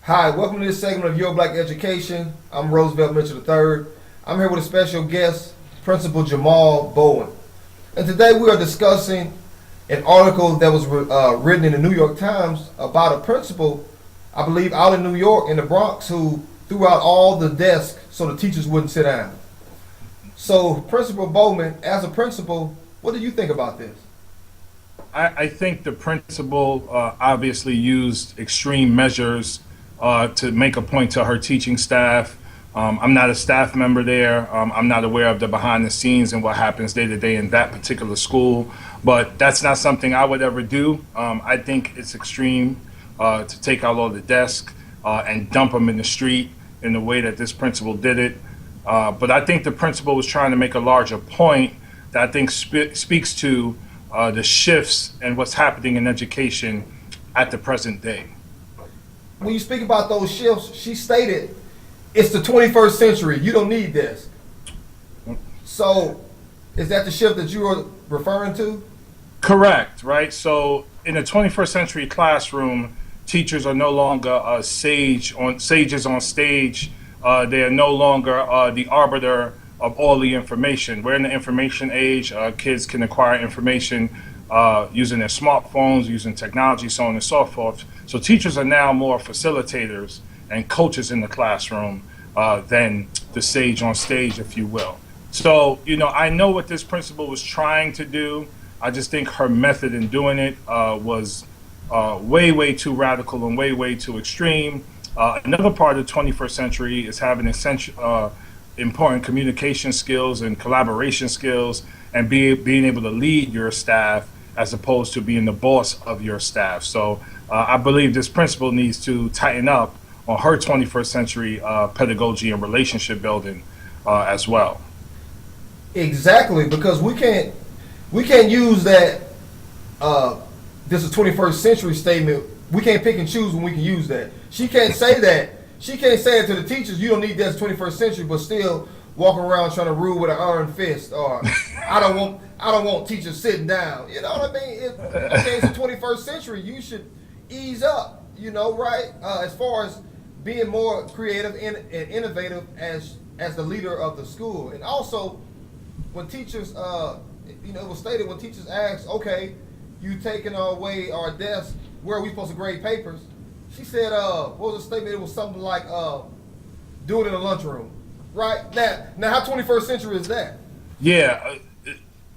Hi, welcome to this segment of Your Black Education. I'm Roosevelt Mitchell III. I'm here with a special guest, Principal Jamaal Bowman. And today we are discussing an article that was written in the New York Times about a principal, I believe, out in New York in the Bronx who threw out all the desks so the teachers wouldn't sit down. So, Principal Bowman, as a principal, what do you think about this? I think the principal obviously used extreme measures to make a point to her teaching staff. I'm not a staff member there. I'm not aware of the behind the scenes and what happens day to day in that particular school. But that's not something I would ever do. I think it's extreme to take out all the desks and dump them in the street in the way that this principal did it. But I think the principal was trying to make a larger point that I think speaks to the shifts and what's happening in education at the present day. When you speak about those shifts, she stated it's the 21st century. You don't need this. So, is that the shift that you were referring to? Correct, right? So in the 21st century classroom, teachers are no longer sages on stage. They are no longer the arbiter of all the information. We're in the information age. Kids can acquire information using their smartphones, using technology, so on and so forth. So teachers are now more facilitators and coaches in the classroom than the sage on stage, if you will. So, I know what this principal was trying to do. I just think her method in doing it was way too radical and way too extreme. Another part of the 21st century is having essential, important communication skills and collaboration skills and being able to lead your staff as opposed to being the boss of your staff. So I believe this principal needs to tighten up on her 21st century pedagogy and relationship building as well. Exactly, because we can't use that. This is 21st century statement. We can't pick and choose when we can use that. She can't say that. She can't say it to the teachers. You don't need that 21st century, but still walking around trying to rule with an iron fist. Or I don't want teachers sitting down. You know what I mean? Okay, it's the 21st century. You should ease up. Right? As far as being more creative and innovative as the leader of the school, and also when teachers, it was stated when teachers asked, okay, you taking away our desks, where are we supposed to grade papers? She said, what was the statement? It was something like, do it in the lunchroom. Right? Now how 21st century is that? Yeah,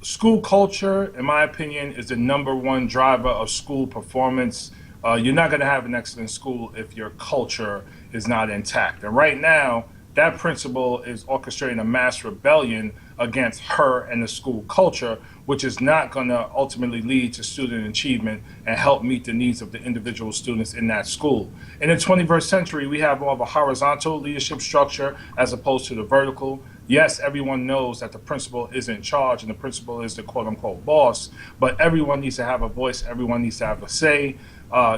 school culture, in my opinion, is the number one driver of school performance. You're not going to have an excellent school if your culture is not intact. And right now, that principal is orchestrating a mass rebellion against her and the school culture, which is not going to ultimately lead to student achievement and help meet the needs of the individual students in that school. In the 21st century, we have more of a horizontal leadership structure as opposed to the vertical. Yes, everyone knows that the principal is in charge and the principal is the quote unquote boss, but everyone needs to have a voice, everyone needs to have a say.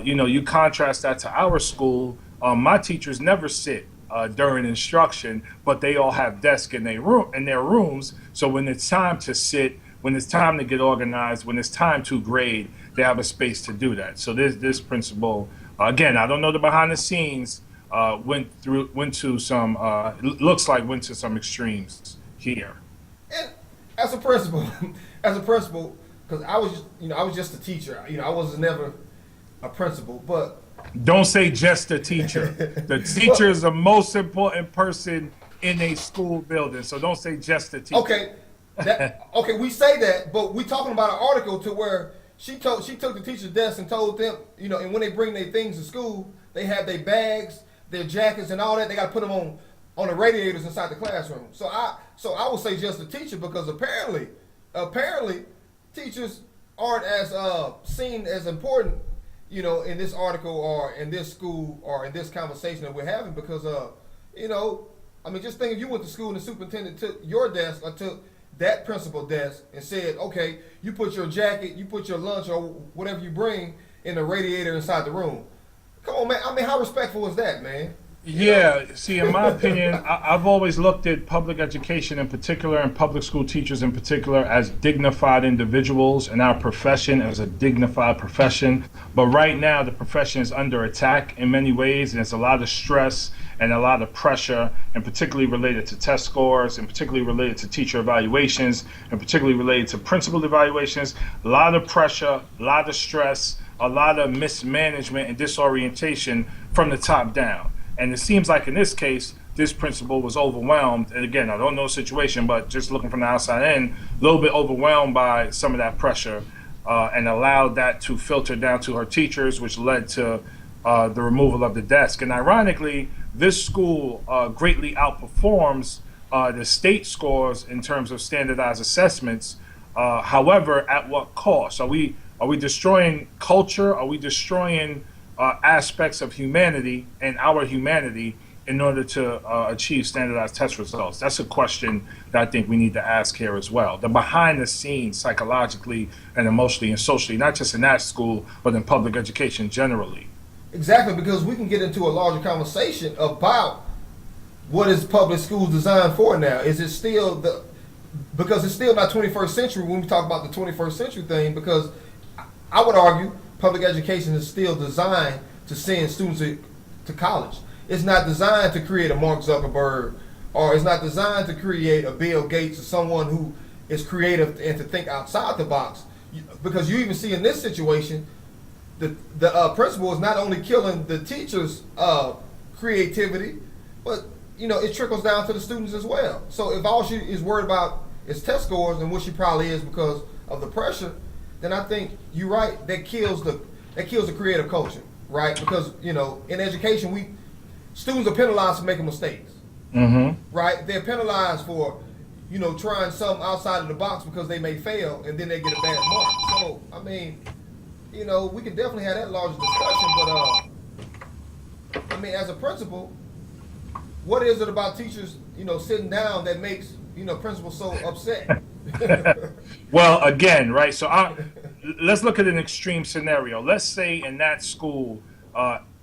You contrast that to our school. My teachers never sit during instruction, but they all have desks in their rooms. So when it's time to sit, when it's time to get organized, when it's time to grade, they have a space to do that. So this principal, again, I don't know the behind the scenes, went to some extremes here. And as a principal, because I was just a teacher. I was never a principal, but Don't say just a teacher. The teacher is the most important person in a school building. So don't say just a teacher. okay, we say that, but we talking about an article to where she took the teacher's desk and told them, and when they bring their things to school, they have their bags, their jackets, and all that. They got to put them on the radiators inside the classroom. So I would say just a teacher because apparently teachers aren't as seen as important, in this article or in this school or in this conversation that we're having because, just think if you went to school and the superintendent took your desk or took that principal desk and said, okay, you put your jacket, you put your lunch or whatever you bring in the radiator inside the room. Come on, man. I mean, how respectful is that, man? You know, Yeah, see, in my opinion, I've always looked at public education in particular and public school teachers in particular as dignified individuals and our profession as a dignified profession. But right now, the profession is under attack in many ways, and it's a lot of stress and a lot of pressure, and particularly related to test scores, and particularly related to teacher evaluations, and particularly related to principal evaluations. A lot of pressure, a lot of stress, a lot of mismanagement and disorientation from the top down. And it seems like in this case, this principal was overwhelmed. And again, I don't know the situation, but just looking from the outside in, a little bit overwhelmed by some of that pressure, and allowed that to filter down to her teachers, which led to the removal of the desk. And ironically, this school greatly outperforms the state scores in terms of standardized assessments. However, at what cost? Are we destroying culture? Are we destroying aspects of humanity and our humanity in order to achieve standardized test results? That's a question that I think we need to ask here as well. The behind the scenes, psychologically and emotionally and socially, not just in that school, but in public education generally. exactly, because we can get into a larger conversation about what is public schools designed for now. Is it still because it's still not 21st century when we talk about the 21st century thing, because I would argue public education is still designed to send students to college. It's not designed to create a Mark Zuckerberg, or it's not designed to create a Bill Gates or someone who is creative and to think outside the box. Because you even see in this situation, the principal is not only killing the teachers' creativity, but it trickles down to the students as well. So if all she is worried about is test scores, and what she probably is because of the pressure, then I think you're right. That kills the creative culture, right? Because in education, students are penalized for making mistakes, right? They're penalized for trying something outside of the box because they may fail and then they get a bad mark. So I mean, we can definitely have that larger discussion. But I mean, as a principal, what is it about teachers sitting down that makes principals so upset? Well, again, right? So let's look at an extreme scenario. Let's say in that school,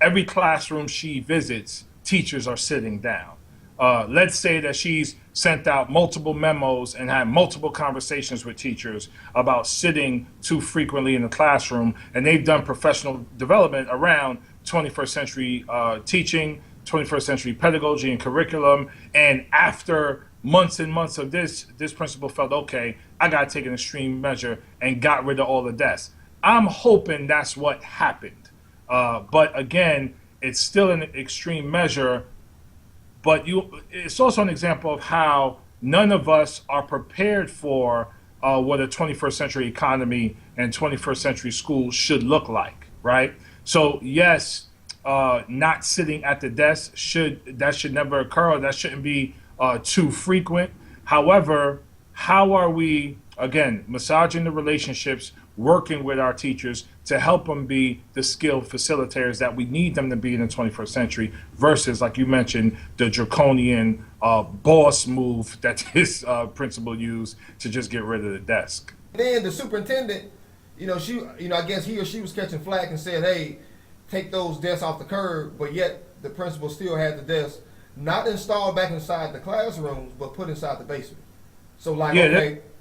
every classroom she visits, teachers are sitting down. Let's say that she's sent out multiple memos and had multiple conversations with teachers about sitting too frequently in the classroom, and they've done professional development around 21st century teaching, 21st century pedagogy and curriculum, and after months and months of this principal felt, okay, I got to take an extreme measure and got rid of all the desks. I'm hoping that's what happened. But again, it's still an extreme measure, but it's also an example of how none of us are prepared for what a 21st century economy and 21st century schools should look like, right? So yes, not sitting at the desk should never occur, or that shouldn't be too frequent. However, how are we, again, massaging the relationships, working with our teachers to help them be the skilled facilitators that we need them to be in the 21st century, versus, like you mentioned, the draconian boss move that this principal used to just get rid of the desk. Then the superintendent, I guess he or she was catching flack and said, hey, take those desks off the curb, but yet the principal still had the desk not installed back inside the classrooms, but put inside the basement. So like, Yeah,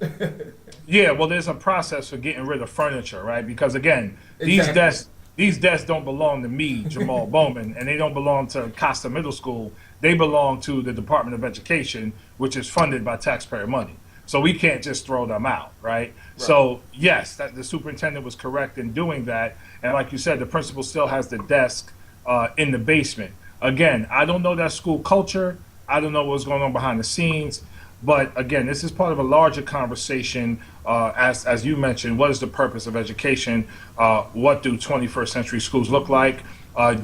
okay. Yeah, well, there's a process for getting rid of furniture, right? Because again, Exactly. these desks don't belong to me, Jamaal Bowman, and they don't belong to Costa Middle School. They belong to the Department of Education, which is funded by taxpayer money. So we can't just throw them out, right? So yes, the superintendent was correct in doing that, and like you said, the principal still has the desk in the basement. Again, I don't know that school culture. I don't know what's going on behind the scenes. But again, this is part of a larger conversation. As you mentioned, what is the purpose of education? What do 21st century schools look like?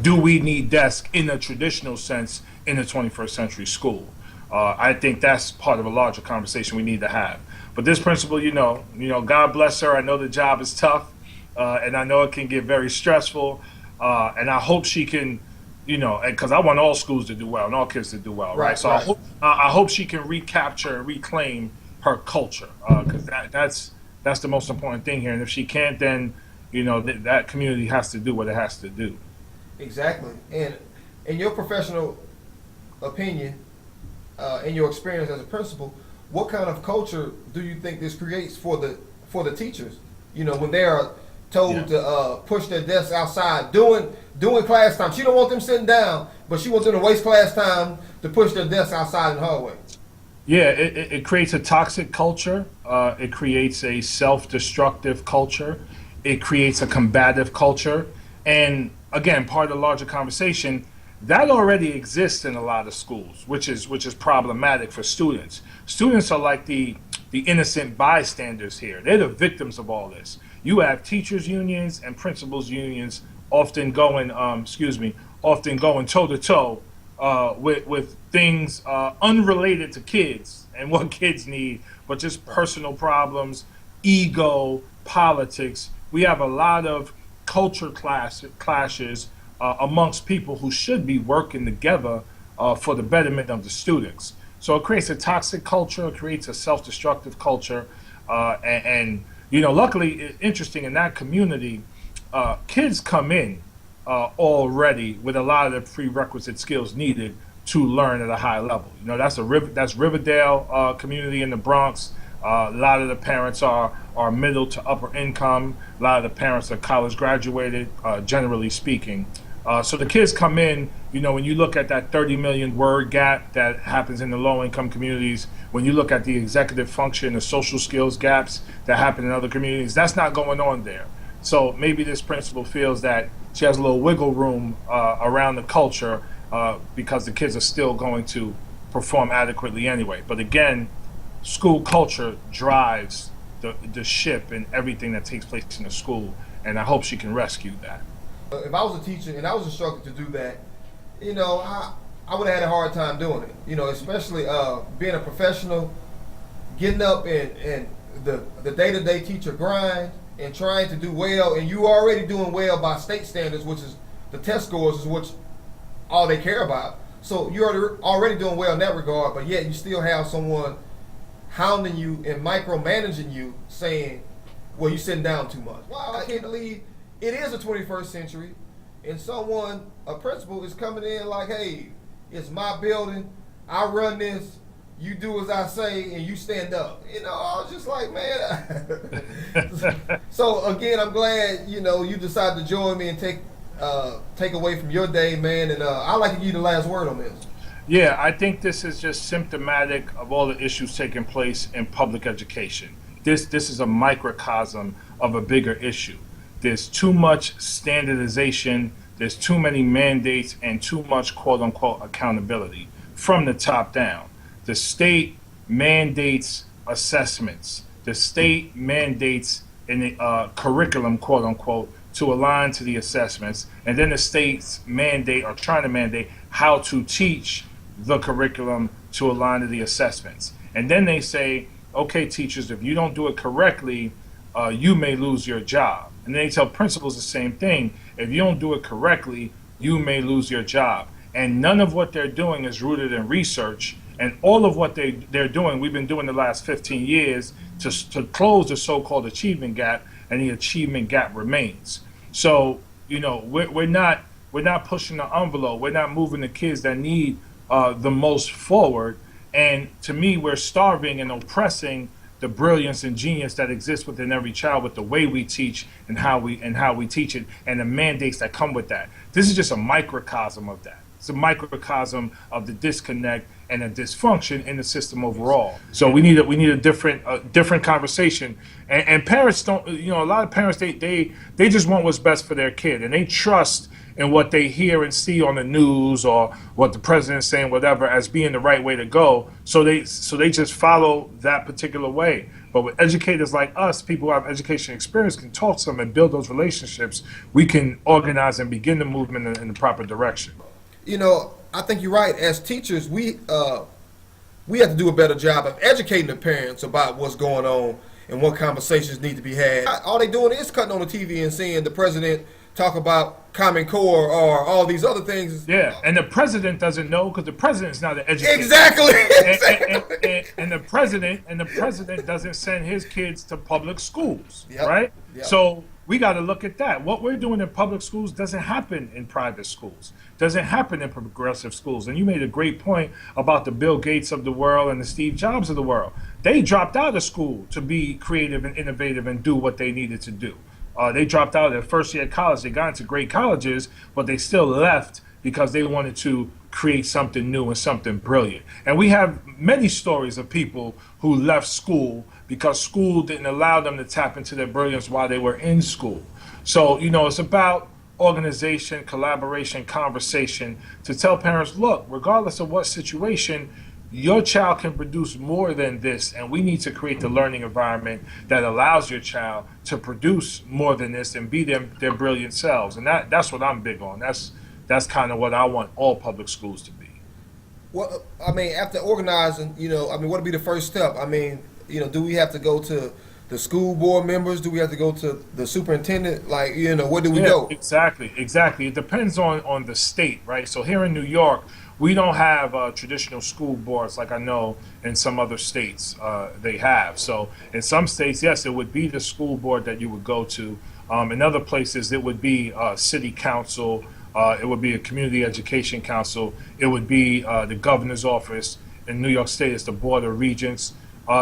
Do we need desks in a traditional sense in a 21st century school? I think that's part of a larger conversation we need to have. But this principal, God bless her. I know the job is tough, and I know it can get very stressful. And I hope she can, because I want all schools to do well and all kids to do well, right? So Right. I hope she can recapture and reclaim her culture, because that's the most important thing here. And if she can't, then that community has to do what it has to do. Exactly. And in your professional opinion, in your experience as a principal, what kind of culture do you think this creates for the teachers? You know, when they are told to push their desks outside doing class time. She don't want them sitting down, but she wants them to waste class time to push their desks outside in the hallway. Yeah, it creates a toxic culture. It creates a self-destructive culture. It creates a combative culture. And again, part of the larger conversation, that already exists in a lot of schools, which is problematic for students. Students are like the innocent bystanders here. They're the victims of all this. You have teachers unions and principals unions often going toe to toe with things unrelated to kids and what kids need, but just personal problems, ego, politics. We have a lot of culture clashes amongst people who should be working together for the betterment of the students. So it creates a toxic culture, it creates a self-destructive culture, and you know, luckily, interesting in that community, kids come in already with a lot of the prerequisite skills needed to learn at a high level. You know, that's Riverdale community in the Bronx. A lot of the parents are middle to upper income. A lot of the parents are college graduated, generally speaking. So the kids come in, you know, when you look at that 30 million word gap that happens in the low income communities, when you look at the executive function, the social skills gaps that happen in other communities, that's not going on there. So maybe this principal feels that she has a little wiggle room around the culture because the kids are still going to perform adequately anyway. But again, school culture drives the ship and everything that takes place in the school, and I hope she can rescue that. If I was a teacher and I was instructed to do that, you know, I would have had a hard time doing it. You know, especially being a professional, getting up and the day-to-day teacher grind and trying to do well, and you already doing well by state standards, which is the test scores, is which all they care about. So you're already doing well in that regard, but yet you still have someone hounding you and micromanaging you, saying, well, you're sitting down too much. Wow, I can't believe it is the 21st century, and a principal is coming in like, hey, it's my building, I run this, you do as I say, and you stand up. You know, I was just like, man. So again, I'm glad, you know, you decided to join me and take away from your day, man, and I'd like to give you the last word on this. Yeah, I think this is just symptomatic of all the issues taking place in public education. This is a microcosm of a bigger issue. There's too much standardization, there's too many mandates, and too much quote-unquote accountability from the top down. The state mandates assessments. The state mandates in the curriculum, quote-unquote, to align to the assessments. And then the states mandate or trying to mandate how to teach the curriculum to align to the assessments. And then they say, okay, teachers, if you don't do it correctly, you may lose your job. And they tell principals the same thing. If you don't do it correctly, you may lose your job. And none of what they're doing is rooted in research. And all of what they're doing, we've been doing the last 15 years to close the so-called achievement gap, and the achievement gap remains. So, you know, we're not pushing the envelope. We're not moving the kids that need the most forward. And to me, we're starving and oppressing the brilliance and genius that exists within every child with the way we teach and how we teach it and the mandates that come with that. This is just a microcosm of that. It's a microcosm of the disconnect and a dysfunction in the system overall. So we need a different conversation. And parents don't, you know, a lot of parents they just want what's best for their kid, and they trust in what they hear and see on the news or what the president's saying, whatever, as being the right way to go. So they just follow that particular way. But with educators like us, people who have education experience, can talk to them and build those relationships, we can organize and begin the movement in the proper direction. You know, I think you're right. As teachers, we have to do a better job of educating the parents about what's going on and what conversations need to be had. All they doing is cutting on the TV and seeing the president talk about Common Core or all these other things. Yeah, and the president doesn't know because the president is not an educator. Exactly. And the president doesn't send his kids to public schools, Yep. right? Yep. So we got to look at that. What we're doing in public schools doesn't happen in private schools, doesn't happen in progressive schools. And you made a great point about the Bill Gates of the world and the Steve Jobs of the world. They dropped out of school to be creative and innovative and do what they needed to do. They dropped out their first year of college. They got into great colleges, but they still left because they wanted to create something new and something brilliant. And we have many stories of people who left school because school didn't allow them to tap into their brilliance while they were in school. So, it's about organization, collaboration, conversation to tell parents, look, regardless of what situation, your child can produce more than this, and we need to create the learning environment that allows your child to produce more than this and be their brilliant selves. And that's what I'm big on. That's kind of what I want all public schools to be. Well, after organizing, what would be the first step? Do we have to go to the school board members? Do we have to go to the superintendent? Where do we go? Exactly. It depends on the state, right? So here in New York, we don't have traditional school boards like I know in some other states they have. So in some states, yes, it would be the school board that you would go to. In other places, it would be city council. It would be a community education council. It would be the governor's office. In New York State, it's the Board of Regents.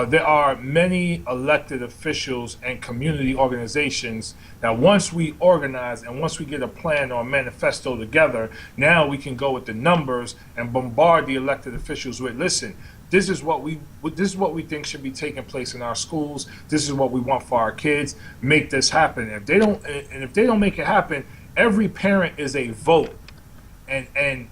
There are many elected officials and community organizations that once we organize and once we get a plan or a manifesto together, now we can go with the numbers and bombard the elected officials with, listen, this is what we think should be taking place in our schools. This is what we want for our kids. Make this happen. If they don't make it happen, every parent is a vote, and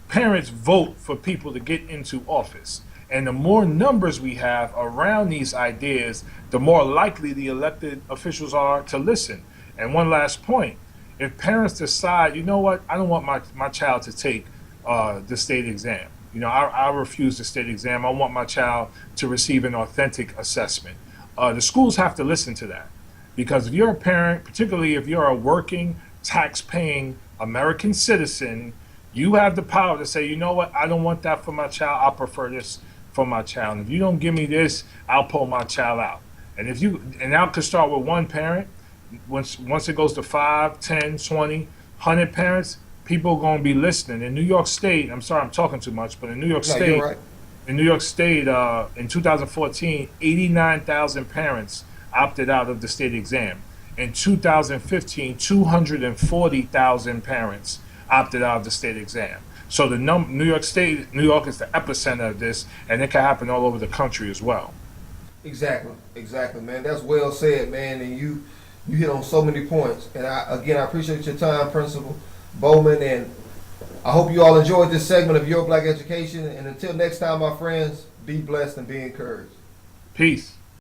parents vote for people to get into office. And the more numbers we have around these ideas, the more likely the elected officials are to listen. And one last point, if parents decide, you know what, I don't want my child to take the state exam. I refuse the state exam. I want my child to receive an authentic assessment. The schools have to listen to that. Because if you're a parent, particularly if you're a working, tax-paying American citizen, you have the power to say, you know what, I don't want that for my child. I prefer this for my child. And if you don't give me this, I'll pull my child out. And that could start with one parent. Once it goes to 5, 10, 20, 100 parents, people are going to be listening. In New York State, I'm sorry I'm talking too much, but in New York State, right. in 2014, 89,000 parents opted out of the state exam. In 2015, 240,000 parents opted out of the state exam. So New York is the epicenter of this, and it can happen all over the country as well. Exactly, man. That's well said, man. And you hit on so many points. And I appreciate your time, Principal Bowman, and I hope you all enjoyed this segment of Your Black Education. And until next time, my friends, be blessed and be encouraged. Peace.